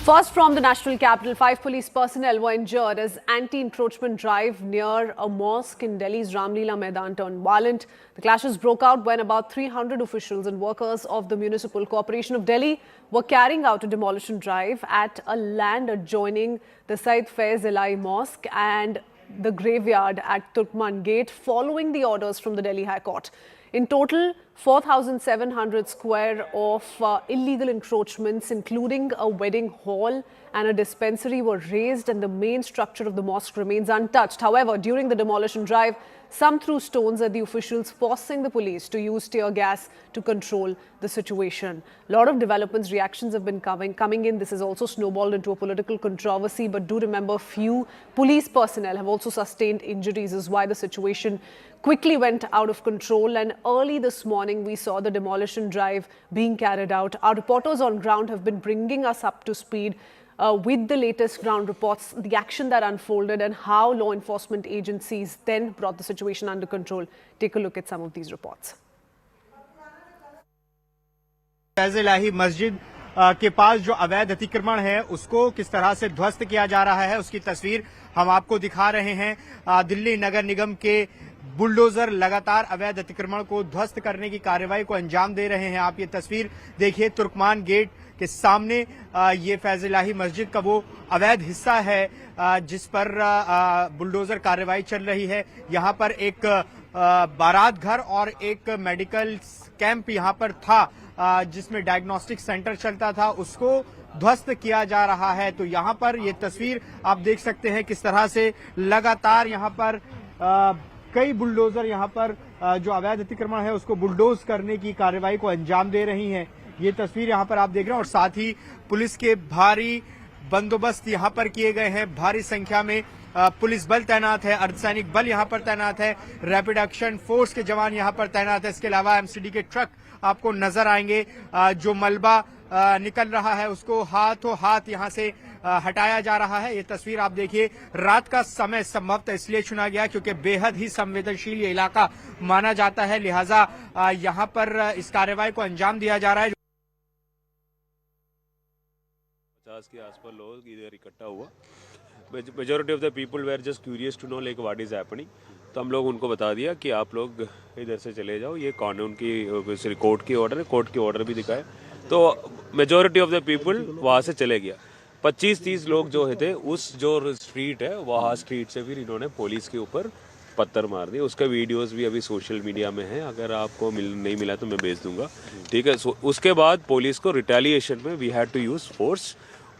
First, from the national capital, 5 police personnel were injured as anti-encroachment drive near a mosque in Delhi's Ramlila Maidan turned violent. The clashes broke out when about 300 officials and workers of the Municipal Corporation of Delhi were carrying out a demolition drive at a land adjoining the Said Faiz Elai Mosque and the graveyard at Turkman Gate, following the orders from the Delhi High Court. In total, 4,700 square of illegal encroachments, including a wedding hall and a dispensary, were razed, and the main structure of the mosque remains untouched. However, during the demolition drive, some threw stones at the officials, forcing the police to use tear gas to control the situation. A lot of developments, reactions have been coming in. This has also snowballed into a political controversy. But do remember, few police personnel have also sustained injuries, is why the situation quickly went out of control. And early this morning, we saw the demolition drive being carried out. Our reporters on ground have been bringing us up to speed with the latest ground reports, the action that unfolded and how law enforcement agencies then brought the situation under control. Take a look at some of these reports. फैज़-ए-इलाही मस्जिद के पास जो अवैध अतिक्रमण है उसको किस तरह से ध्वस्त किया जा रहा है, उसकी तस्वीर हम आपको दिखा रहे हैं। दिल्ली नगर निगम के बुलडोजर लगातार अवैध अतिक्रमण को ध्वस्त करने की कार्रवाई को अंजाम दे रहे हैं। आप ये तस्वीर देखिए, तुर्कमान गेट के सामने ये फैज़-ए-इलाही मस्जिद का वो अवैध हिस्सा है जिस पर बुलडोजर कार्रवाई चल रही है। यहाँ पर एक बारात घर और एक मेडिकल कैंप यहाँ पर था जिसमें डायग्नोस्टिक सेंटर चलता था, उसको ध्वस्त किया जा रहा है। तो यहाँ पर ये तस्वीर आप देख सकते हैं किस तरह से लगातार यहाँ पर कई बुलडोजर यहाँ पर जो अवैध अतिक्रमण है उसको बुलडोज करने की कार्रवाई को अंजाम दे रही हैं। ये तस्वीर यहाँ पर आप देख रहे हैं और साथ ही पुलिस के भारी बंदोबस्त यहाँ पर किए गए हैं। भारी संख्या में पुलिस बल तैनात है, अर्धसैनिक बल यहाँ पर तैनात है, रैपिड एक्शन फोर्स के जवान यहाँ पर तैनात है। इसके अलावा एमसीडी के ट्रक आपको नजर आएंगे। जो मलबा निकल रहा है उसको हाथों हाथ यहाँ से हटाया जा रहा है। ये तस्वीर आप देखिए, रात का समय संभवतः इसलिए चुना गया क्योंकि बेहद ही संवेदनशील ये इलाका माना जाता है, लिहाजा यहाँ पर इस कार्रवाई को अंजाम दिया जा रहा है। 50 के आसपास लोग इधर इकट्ठा हुआ। Majority of the people were just curious to know like what is happening. तो हम लोग उनको बता दिया कि आप लोग इधर से चले जाओ, ये कानून की कोर्ट की ऑर्डर है, कोर्ट की ऑर्डर भी दिखाए। तो मेजॉरिटी ऑफ द पीपल वहाँ से चले गया। 25-30 लोग जो थे उस जो स्ट्रीट है वहाँ स्ट्रीट से फिर इन्होंने पुलिस के ऊपर पत्थर मार दिए। उसका वीडियोस भी अभी सोशल मीडिया में है, अगर आपको नहीं मिला तो मैं भेज दूंगा, ठीक है। उसके बाद पुलिस को रिटेलिएशन में we had to use force.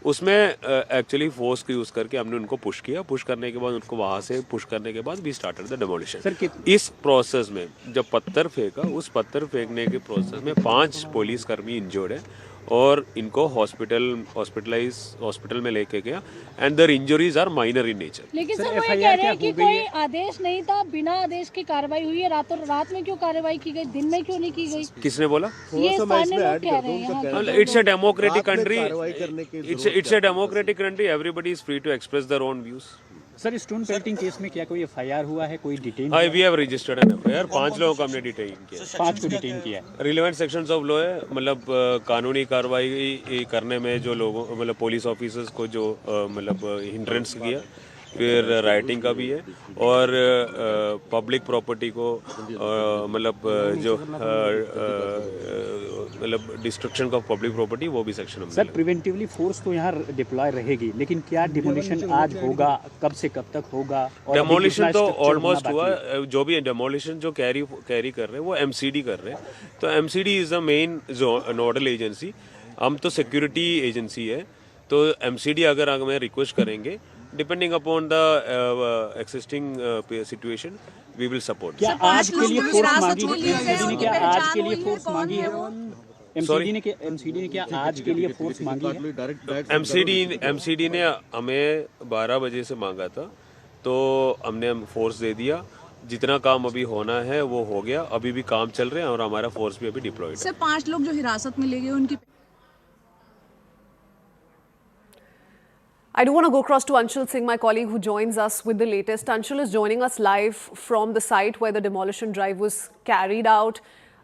उसमें एक्चुअली फोर्स को यूज करके हमने उनको पुश किया। पुश करने के बाद उनको वहां से पुश करने के बाद वी स्टार्टेड द डेमोलिशन। इस प्रोसेस में जब पत्थर फेंका, उस पत्थर फेंकने के प्रोसेस में 5 पुलिसकर्मी इंजर्ड है और इनको हॉस्पिटल में लेके गया and their injuries are minor in nature. लेकिन सर वो ये कह रहे हैं कि कोई आदेश नहीं था, बिना आदेश की कार्रवाई हुई है। रात में क्यों कार्रवाई की गई, दिन में क्यों नहीं की गई? किसने बोला? ये स्थानीय लोग कह रहे हैं। It's a democratic country, it's a democratic country, everybody is free to express their own views. Sir, stone pelting case में क्या कोई एफआईआर हुआ है, कोई डिटेन? हाँ, we have registered an FIR. 5 लोगों को हमने डिटेन किया। 5 को डिटेन किया है। रिलेवेंट सेक्शंस ऑफ लॉ है, मतलब कानूनी कार्रवाई करने में जो लोगों मतलब पुलिस ऑफिसर्स को जो मतलब हिंड्रेंस किया, फिर राइटिंग का भी है और पब्लिक प्रॉपर्टी को मतलब जो मतलब डिस्ट्रक्शन ऑफ पब्लिक प्रॉपर्टी वो भी सेक्शन में। सर, प्रिवेंटिवली फोर्स तो यहाँ डिप्लॉय रहेगी, लेकिन क्या डिमोलिशन आज होगा, कब से कब तक होगा? डेमोलिशन तो ऑलमोस्ट हुआ। जो भी डेमोलिशन जो कैरी कर रहे हैं वो एमसीडी कर रहे हैं। तो MCD is the main nodal agency. हम तो सिक्योरिटी एजेंसी है, तो एमसीडी अगर हमें रिक्वेस्ट करेंगे depending upon the existing situation we will support. क्या आज के लिए फोर्स मांगी है? क्या आज के लिए फोर्स मांगी है? एमसीडी ने क्या आज के लिए फोर्स मांगी है? एमसीडी ने हमें 12 बजे से मांगा था, तो हमने फोर्स दे दिया। जितना काम अभी होना है वो हो गया, अभी भी काम चल रहे हैं और हमारा फोर्स भी अभी डिप्लॉयड है। सर, 5 लोग जो हिरासत में ले गए उनकी I do want to go across to Anshul Singh, my colleague who joins us with the latest. Anshul is joining us live from the site where the demolition drive was carried out.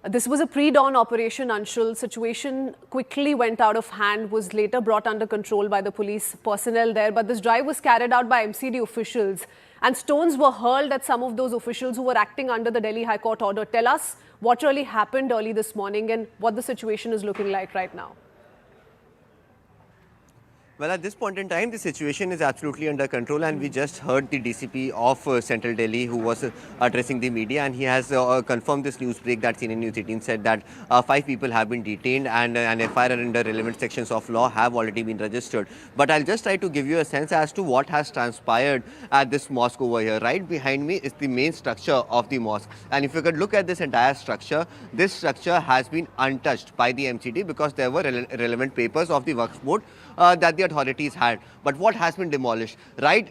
This was a pre-dawn operation, Anshul. Situation quickly went out of hand, was later brought under control by the police personnel there. But this drive was carried out by MCD officials and stones were hurled at some of those officials who were acting under the Delhi High Court order. Tell us what really happened early this morning and what the situation is looking like right now. Well, at this point in time, the situation is absolutely under control, and we just heard the DCP of Central Delhi, who was addressing the media, and he has confirmed this news break that CNN News18 said that 5 people have been detained and an FIR under relevant sections of law have already been registered. But I'll just try to give you a sense as to what has transpired at this mosque over here. Right behind me is the main structure of the mosque, and if you could look at this entire structure, this structure has been untouched by the MCD because there were relevant papers of the Waqf board that the authorities had. But what has been demolished? Right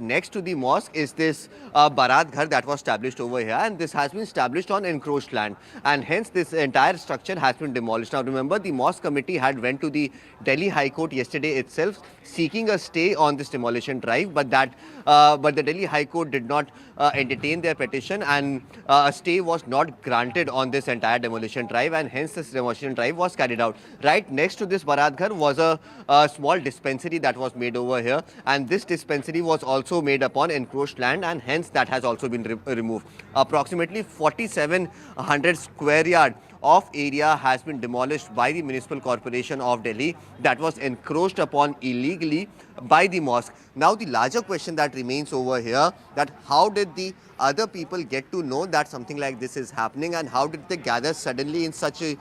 next to the mosque is this Barat Ghar that was established over here, and this has been established on encroached land, and hence this entire structure has been demolished. Now remember, the mosque committee had went to the Delhi High Court yesterday itself seeking a stay on this demolition drive, but the Delhi High Court did not entertain their petition, and a stay was not granted on this entire demolition drive, and hence this demolition drive was carried out. Right next to this Barat Ghar was a small dispensary that was made over here, and this dispensary was also made upon encroached land, and hence that has also been removed. Approximately 4,700 square yard of area has been demolished by the Municipal Corporation of Delhi that was encroached upon illegally by the mosque. Now the larger question that remains over here, that how did the other people get to know that something like this is happening, and how did they gather suddenly in such a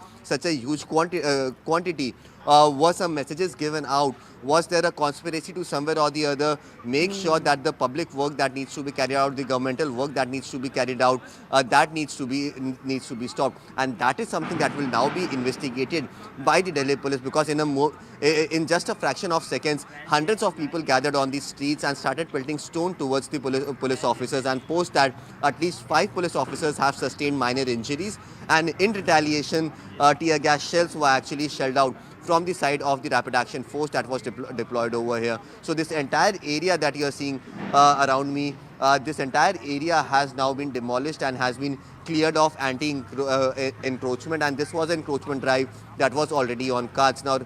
huge quantity? Were some messages given out? Was there a conspiracy to somewhere or the other make sure that the public work that needs to be carried out, the governmental work that needs to be carried out, that needs to be stopped? And that is something that will now be investigated by the Delhi police, because in just a fraction of seconds, hundreds of people gathered on the streets and started pelting stone towards the police officers, and post that at least 5 police officers have sustained minor injuries, and in retaliation tear gas shells were actually shelled out from the side of the rapid action force that was deployed over here. So this entire area that you are seeing around me, this entire area has now been demolished and has been cleared of anti-encroachment, and this was an encroachment drive that was already on cards. Now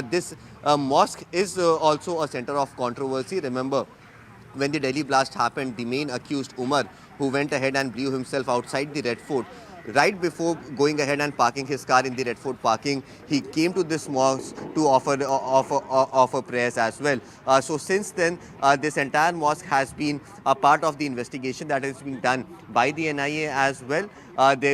this mosque is also a center of controversy. Remember, when the Delhi blast happened, the main accused, Umar, who went ahead and blew himself outside the Red Fort, right before going ahead and parking his car in the Red Fort parking, he came to this mosque to offer prayers as well. So since then, this entire mosque has been a part of the investigation that is being done by the NIA as well.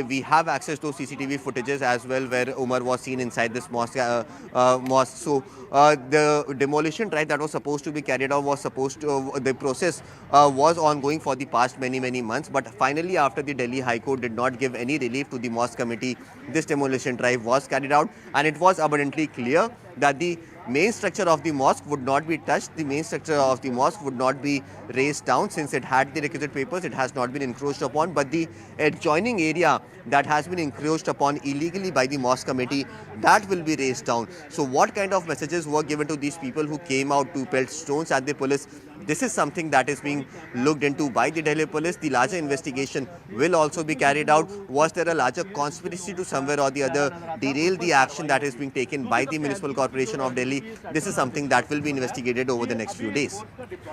We have access to CCTV footages as well, where Umar was seen inside this mosque. So the demolition drive that was supposed to be carried out the process was ongoing for the past many months. But finally, after the Delhi High Court did not give any relief to the mosque committee, this demolition drive was carried out, and it was abundantly clear that the main structure of the mosque would not be touched. The main structure of the mosque would not be raised down, since it had the requisite papers. It has not been encroached upon, but the adjoining area that has been encroached upon illegally by the mosque committee, that will be raised down. So what kind of messages were given to these people who came out to pelt stones at the police? This is something that is being looked into by the Delhi police. The larger investigation will also be carried out. Was there a larger conspiracy to somewhere or the other derail the action that is being taken by the Municipal Corporation of Delhi? This is something that will be investigated over the next few days.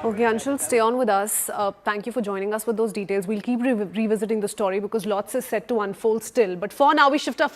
Okay, Anshul, stay on with us. Thank you for joining us with those details. We'll keep revisiting the story because lots is set to unfold still. But for now, we shift our